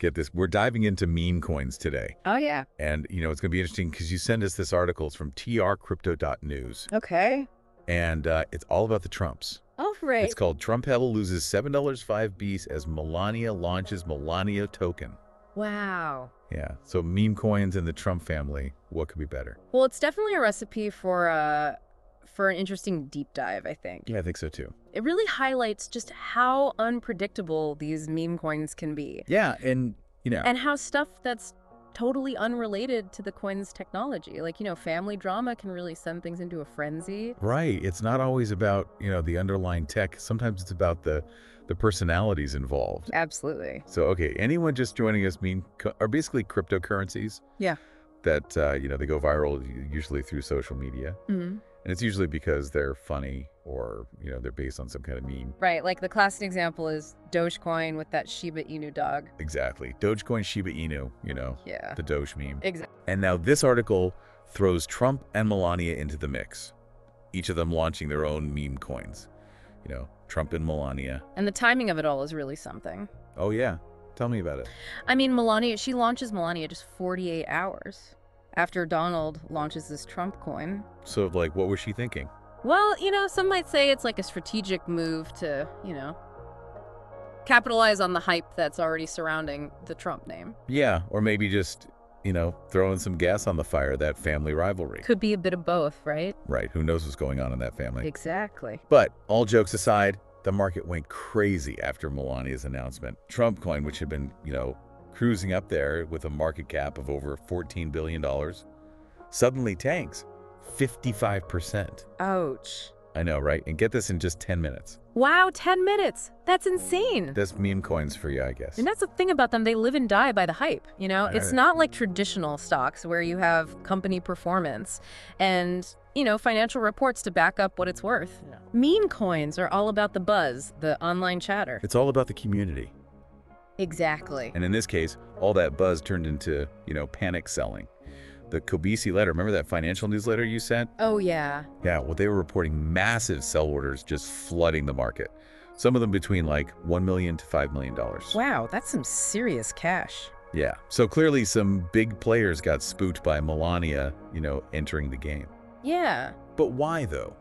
get this. We're diving into meme coins today. Oh, yeah. And, it's going to be interesting because you send us this article. It's from trcrypto.news. Okay. And it's all about the Trumps. Oh, right. It's called Trump Pebble loses $7.05 Bs as Melania launches Melania token. Wow. Yeah. So meme coins and the Trump family, what could be better? Well, it's definitely a recipe for an interesting deep dive, I think. Yeah, I think so too. It really highlights just how unpredictable these meme coins can be. Yeah, and, And how stuff that's totally unrelated to the coin's technology. Like, family drama can really send things into a frenzy. Right. It's not always about, the underlying tech. Sometimes it's about the personalities involved. Absolutely. So, okay, anyone just joining us are basically cryptocurrencies. Yeah. That, they go viral usually through social media. Mm-hmm. And it's usually because they're funny or, they're based on some kind of meme. Right. Like the classic example is Dogecoin with that Shiba Inu dog. Exactly. Dogecoin, Shiba Inu, Yeah. the Doge meme. Exactly. And now this article throws Trump and Melania into the mix, each of them launching their own meme coins. Trump and Melania. And the timing of it all is really something. Oh, yeah. Tell me about it. I mean, she launches Melania just 48 hours after Donald launches this Trump coin. So, what was she thinking? Well, some might say it's like a strategic move to, capitalize on the hype that's already surrounding the Trump name. Yeah, or maybe just, throwing some gas on the fire, that family rivalry. Could be a bit of both, right? Right. Who knows what's going on in that family? Exactly. But all jokes aside, the market went crazy after Melania's announcement. Trump coin, which had been, cruising up there with a market cap of over $14 billion, suddenly tanks 55%. Ouch. I know, right? And get this, in just 10 minutes. Wow, 10 minutes. That's insane. That's meme coins for you, I guess. And that's the thing about them. They live and die by the hype, It's not like traditional stocks where you have company performance and, financial reports to back up what it's worth. Yeah. Meme coins are all about the buzz, the online chatter. It's all about the community. Exactly. And in this case, all that buzz turned into, panic selling. The Kobisi letter, remember that financial newsletter you sent? Oh, yeah. Yeah, well, they were reporting massive sell orders just flooding the market. Some of them between $1 million to $5 million. Wow, that's some serious cash. Yeah, so clearly some big players got spooked by Melania, entering the game. Yeah. But why, though?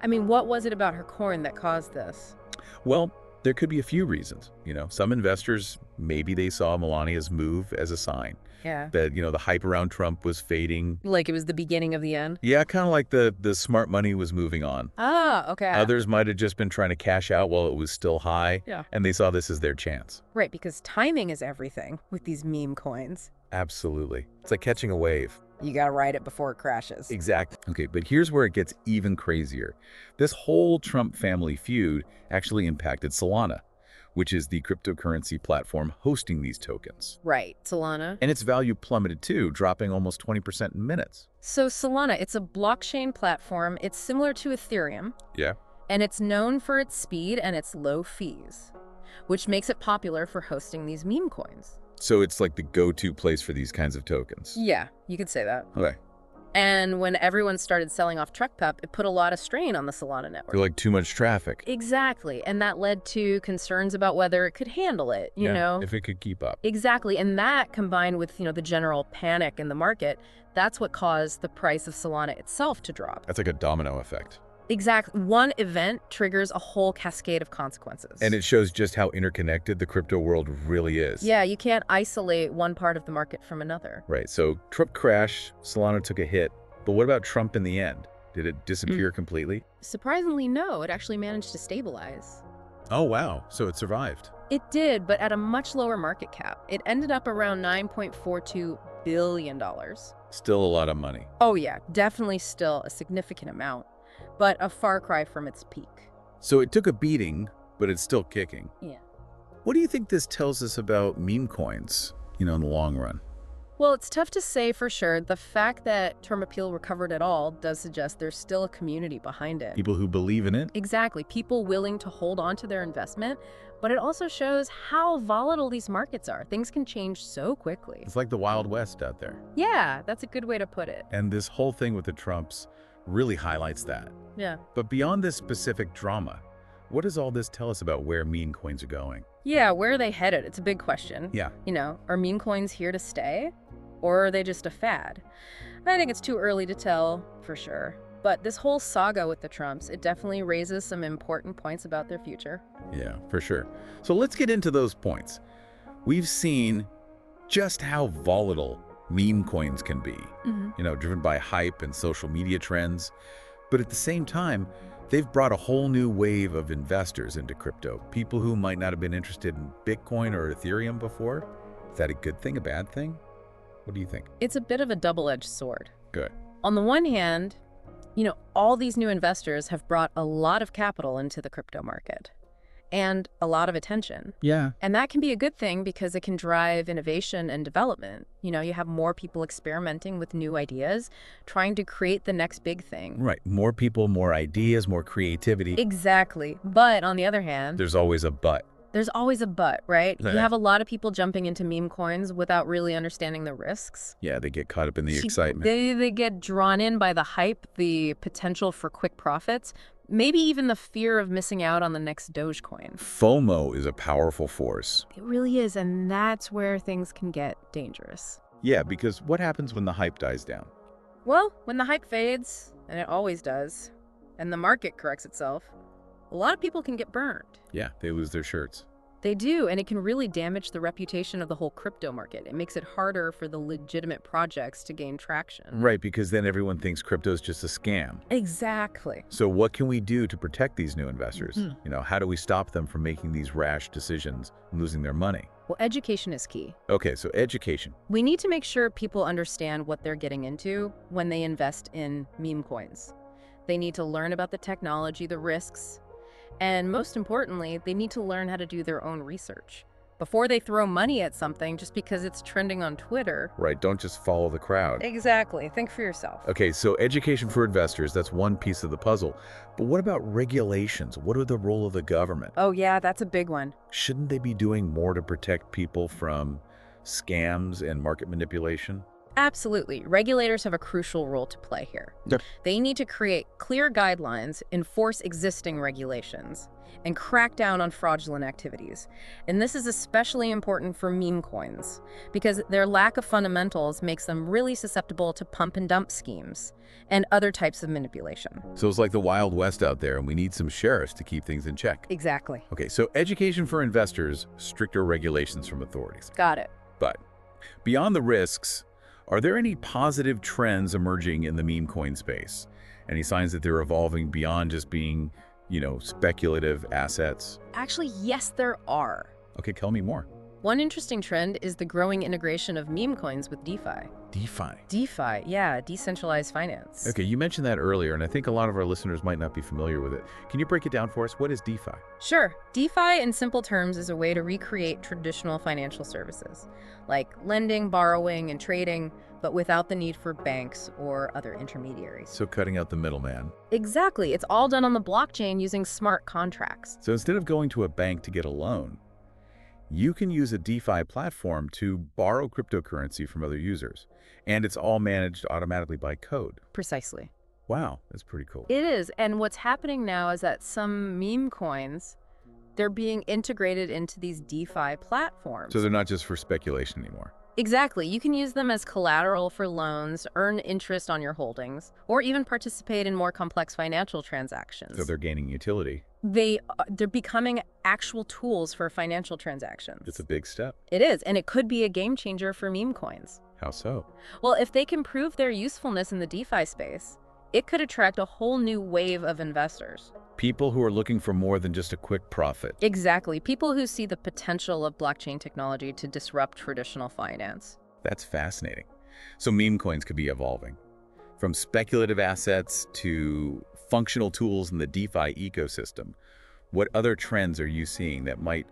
I mean, what was it about her coin that caused this? Well, there could be a few reasons. Some investors, maybe they saw Melania's move as a sign. Yeah. That, the hype around Trump was fading. Like it was the beginning of the end? Yeah, kind of like the smart money was moving on. Ah, okay. Others might have just been trying to cash out while it was still high. Yeah. And they saw this as their chance. Right, because timing is everything with these meme coins. Absolutely. It's like catching a wave. You gotta ride it before it crashes. Exactly. Okay, but here's where it gets even crazier. This whole Trump family feud actually impacted Solana, which is the cryptocurrency platform hosting these tokens. Right, Solana. And its value plummeted too, dropping almost 20% in minutes. So Solana, it's a blockchain platform. It's similar to Ethereum. Yeah. And it's known for its speed and its low fees, which makes it popular for hosting these meme coins. So it's like the go-to place for these kinds of tokens. Yeah, you could say that. Okay. And when everyone started selling off TruckPep, it put a lot of strain on the Solana network. They're like too much traffic. Exactly. And that led to concerns about whether it could handle it, you know? If it could keep up. Exactly. And that combined with, the general panic in the market, that's what caused the price of Solana itself to drop. That's like a domino effect. Exactly. One event triggers a whole cascade of consequences. And it shows just how interconnected the crypto world really is. Yeah, you can't isolate one part of the market from another. Right. So Trump crashed, Solana took a hit. But what about Trump in the end? Did it disappear completely? Surprisingly, no. It actually managed to stabilize. Oh, wow. So it survived. It did, but at a much lower market cap. It ended up around $9.42 billion. Still a lot of money. Oh, yeah. Definitely still a significant amount, but a far cry from its peak. So it took a beating, but it's still kicking. Yeah. What do you think this tells us about meme coins, in the long run? Well, it's tough to say for sure. The fact that Term Appeal recovered at all does suggest there's still a community behind it. People who believe in it? Exactly. People willing to hold on to their investment. But it also shows how volatile these markets are. Things can change so quickly. It's like the Wild West out there. Yeah, that's a good way to put it. And this whole thing with the Trumps really highlights that. Yeah. But beyond this specific drama, what does all this tell us about where meme coins are going? Yeah, where are they headed? It's a big question. Yeah. Are meme coins here to stay? Or are they just a fad? I think it's too early to tell for sure. But this whole saga with the Trumps, it definitely raises some important points about their future. Yeah, for sure. So let's get into those points. We've seen just how volatile meme coins can be, driven by hype and social media trends. But at the same time, they've brought a whole new wave of investors into crypto, people who might not have been interested in Bitcoin or Ethereum before. Is that a good thing, a bad thing? What do you think? It's a bit of a double-edged sword. Good. On the one hand, all these new investors have brought a lot of capital into the crypto market and a lot of attention. Yeah. And that can be a good thing because it can drive innovation and development. You have more people experimenting with new ideas, trying to create the next big thing. Right. More people, more ideas, more creativity. Exactly. But on the other hand, There's always a but. there's always a but, right? Right. You have a lot of people jumping into meme coins without really understanding the risks. Yeah, they get caught up in the excitement. They get drawn in by the hype, the potential for quick profits, maybe even the fear of missing out on the next Dogecoin. FOMO is a powerful force. It really is, and that's where things can get dangerous. Yeah, because what happens when the hype dies down? Well, when the hype fades, and it always does, and the market corrects itself, a lot of people can get burned. Yeah, they lose their shirts. They do, and it can really damage the reputation of the whole crypto market. It makes it harder for the legitimate projects to gain traction. Right, because then everyone thinks crypto is just a scam. Exactly. So what can we do to protect these new investors? How do we stop them from making these rash decisions and losing their money? Well, education is key. Okay, so education. We need to make sure people understand what they're getting into when they invest in meme coins. They need to learn about the technology, the risks, and most importantly, they need to learn how to do their own research before they throw money at something just because it's trending on Twitter. Right, don't just follow the crowd. Exactly. Think for yourself. Okay, so education for investors, that's one piece of the puzzle. But what about regulations? What are the role of the government? Oh, yeah, that's a big one. Shouldn't they be doing more to protect people from scams and market manipulation? Absolutely. Regulators have a crucial role to play here. Yep. They need to create clear guidelines, enforce existing regulations, and crack down on fraudulent activities. And this is especially important for meme coins because their lack of fundamentals makes them really susceptible to pump and dump schemes and other types of manipulation. So it's like the Wild West out there, and we need some sheriffs to keep things in check. Exactly. Okay, so education for investors, stricter regulations from authorities. Got it. But beyond the risks, are there any positive trends emerging in the meme coin space? Any signs that they're evolving beyond just being, speculative assets? Actually, yes, there are. Okay, tell me more. One interesting trend is the growing integration of meme coins with DeFi. DeFi. DeFi, yeah, decentralized finance. Okay, you mentioned that earlier, and I think a lot of our listeners might not be familiar with it. Can you break it down for us? What is DeFi? Sure. DeFi, in simple terms, is a way to recreate traditional financial services, like lending, borrowing, and trading, but without the need for banks or other intermediaries. So cutting out the middleman. Exactly. It's all done on the blockchain using smart contracts. So instead of going to a bank to get a loan, you can use a DeFi platform to borrow cryptocurrency from other users. And it's all managed automatically by code. Precisely. Wow, that's pretty cool. It is. And what's happening now is that some meme coins, they're being integrated into these DeFi platforms. So they're not just for speculation anymore. Exactly. You can use them as collateral for loans, earn interest on your holdings, or even participate in more complex financial transactions. So they're gaining utility. They're becoming actual tools for financial transactions. It's a big step. It is, and it could be a game changer for meme coins. How so? Well, if they can prove their usefulness in the DeFi space, it could attract a whole new wave of investors. People who are looking for more than just a quick profit. Exactly. People who see the potential of blockchain technology to disrupt traditional finance. That's fascinating. So meme coins could be evolving. From speculative assets to functional tools in the DeFi ecosystem. What other trends are you seeing that might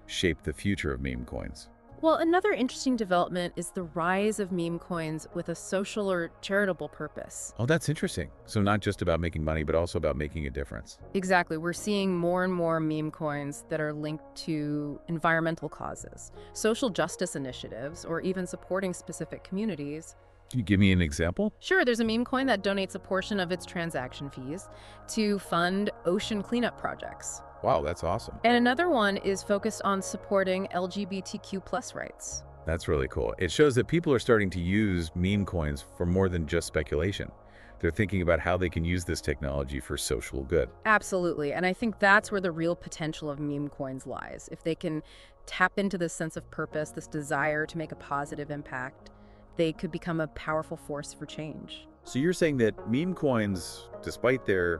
shape the future of meme coins? Well, another interesting development is the rise of meme coins with a social or charitable purpose. Oh, that's interesting. So not just about making money, but also about making a difference. Exactly. We're seeing more and more meme coins that are linked to environmental causes, social justice initiatives, or even supporting specific communities. Can you give me an example? Sure, there's a meme coin that donates a portion of its transaction fees to fund ocean cleanup projects. Wow, that's awesome. And another one is focused on supporting LGBTQ plus rights. That's really cool. It shows that people are starting to use meme coins for more than just speculation. They're thinking about how they can use this technology for social good. Absolutely. And I think that's where the real potential of meme coins lies. If they can tap into this sense of purpose, this desire to make a positive impact, they could become a powerful force for change. So you're saying that meme coins, despite their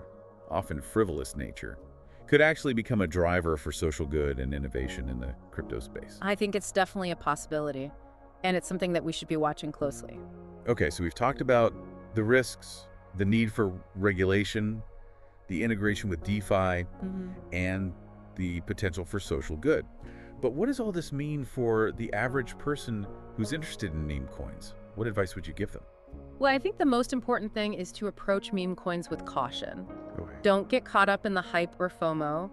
often frivolous nature, could actually become a driver for social good and innovation in the crypto space? I think it's definitely a possibility, and it's something that we should be watching closely. Okay, so we've talked about the risks, the need for regulation, the integration with DeFi, and the potential for social good. But what does all this mean for the average person who's interested in meme coins? What advice would you give them? Well, I think the most important thing is to approach meme coins with caution. Okay. Don't get caught up in the hype or FOMO.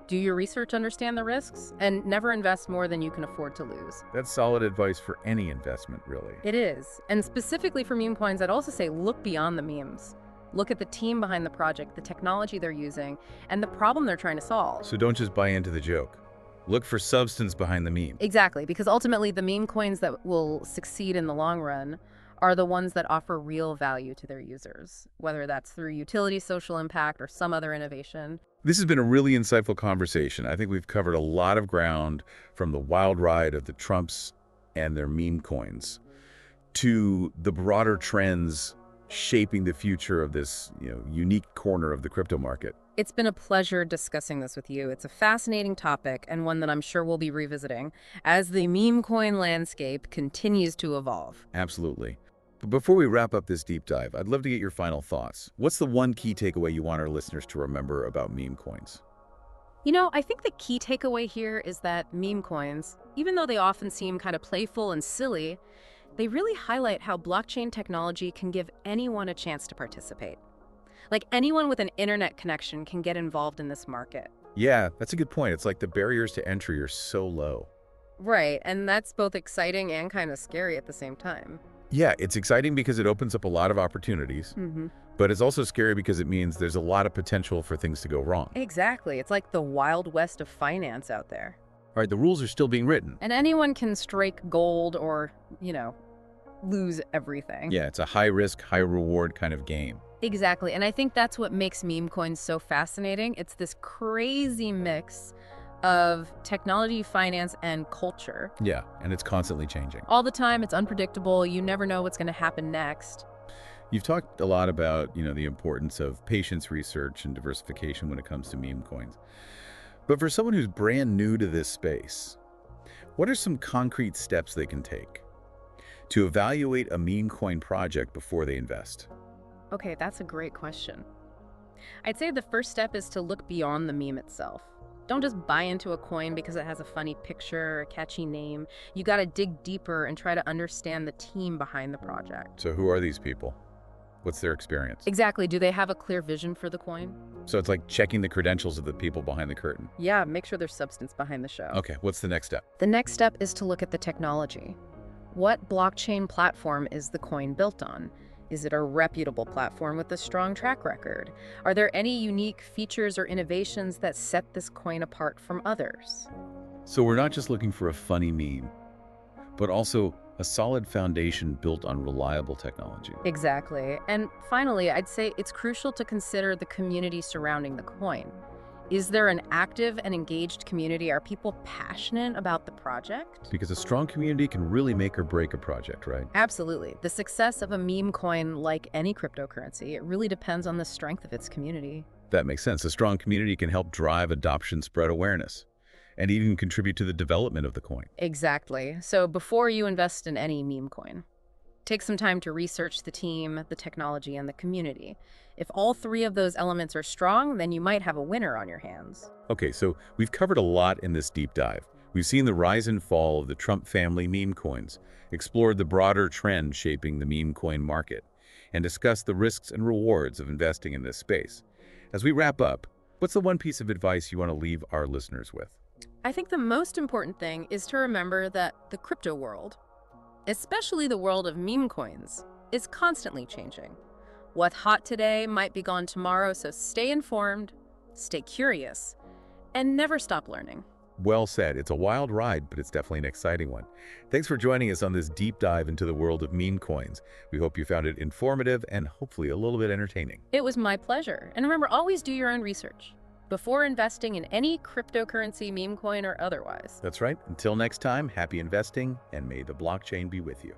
Do your research, understand the risks, and never invest more than you can afford to lose. That's solid advice for any investment, really. It is. And specifically for meme coins, I'd also say look beyond the memes. Look at the team behind the project, the technology they're using, and the problem they're trying to solve. So don't just buy into the joke. Look for substance behind the meme. Exactly, because ultimately the meme coins that will succeed in the long run are the ones that offer real value to their users, whether that's through utility, social impact, or some other innovation. This has been a really insightful conversation. I think we've covered a lot of ground, from the wild ride of the Trumps and their meme coins to the broader trends shaping the future of this, unique corner of the crypto market. It's been a pleasure discussing this with you. It's a fascinating topic and one that I'm sure we'll be revisiting as the meme coin landscape continues to evolve. Absolutely. But before we wrap up this deep dive, I'd love to get your final thoughts. What's the one key takeaway you want our listeners to remember about meme coins? I think the key takeaway here is that meme coins, even though they often seem kind of playful and silly, they really highlight how blockchain technology can give anyone a chance to participate. Like anyone with an internet connection can get involved in this market. Yeah, that's a good point. It's like the barriers to entry are so low. Right, and that's both exciting and kind of scary at the same time. Yeah, it's exciting because it opens up a lot of opportunities, but it's also scary because it means there's a lot of potential for things to go wrong. Exactly. It's like the Wild West of finance out there. All right, the rules are still being written. And anyone can strike gold or, lose everything. Yeah, it's a high-risk, high-reward kind of game. Exactly. And I think that's what makes meme coins so fascinating. It's this crazy mix of technology, finance, and culture. Yeah, and it's constantly changing. All the time, it's unpredictable. You never know what's going to happen next. You've talked a lot about, the importance of patience, research, and diversification when it comes to meme coins. But for someone who's brand new to this space, what are some concrete steps they can take to evaluate a meme coin project before they invest? Okay, that's a great question. I'd say the first step is to look beyond the meme itself. Don't just buy into a coin because it has a funny picture or a catchy name. You got to dig deeper and try to understand the team behind the project. So who are these people? What's their experience? Exactly. Do they have a clear vision for the coin? So it's like checking the credentials of the people behind the curtain. Yeah, make sure there's substance behind the show. Okay, what's the next step? The next step is to look at the technology. What blockchain platform is the coin built on? Is it a reputable platform with a strong track record? Are there any unique features or innovations that set this coin apart from others? So we're not just looking for a funny meme, but also a solid foundation built on reliable technology. Exactly. And finally, I'd say it's crucial to consider the community surrounding the coin. Is there an active and engaged community? Are people passionate about the project? Because a strong community can really make or break a project, right? Absolutely. The success of a meme coin, like any cryptocurrency, it really depends on the strength of its community. That makes sense. A strong community can help drive adoption, spread awareness, and even contribute to the development of the coin. Exactly. So before you invest in any meme coin, take some time to research the team, the technology, and the community. If all three of those elements are strong, then you might have a winner on your hands. Okay, so we've covered a lot in this deep dive. We've seen the rise and fall of the Trump family meme coins, explored the broader trend shaping the meme coin market, and discussed the risks and rewards of investing in this space. As we wrap up, what's the one piece of advice you want to leave our listeners with? I think the most important thing is to remember that the crypto world, especially the world of meme coins, is constantly changing. What's hot today might be gone tomorrow, so stay informed, stay curious, and never stop learning. Well said. It's a wild ride, but it's definitely an exciting one. Thanks for joining us on this deep dive into the world of meme coins. We hope you found it informative and hopefully a little bit entertaining. It was my pleasure. And remember, always do your own research before investing in any cryptocurrency, meme coin, or otherwise. That's right. Until next time, happy investing, and may the blockchain be with you.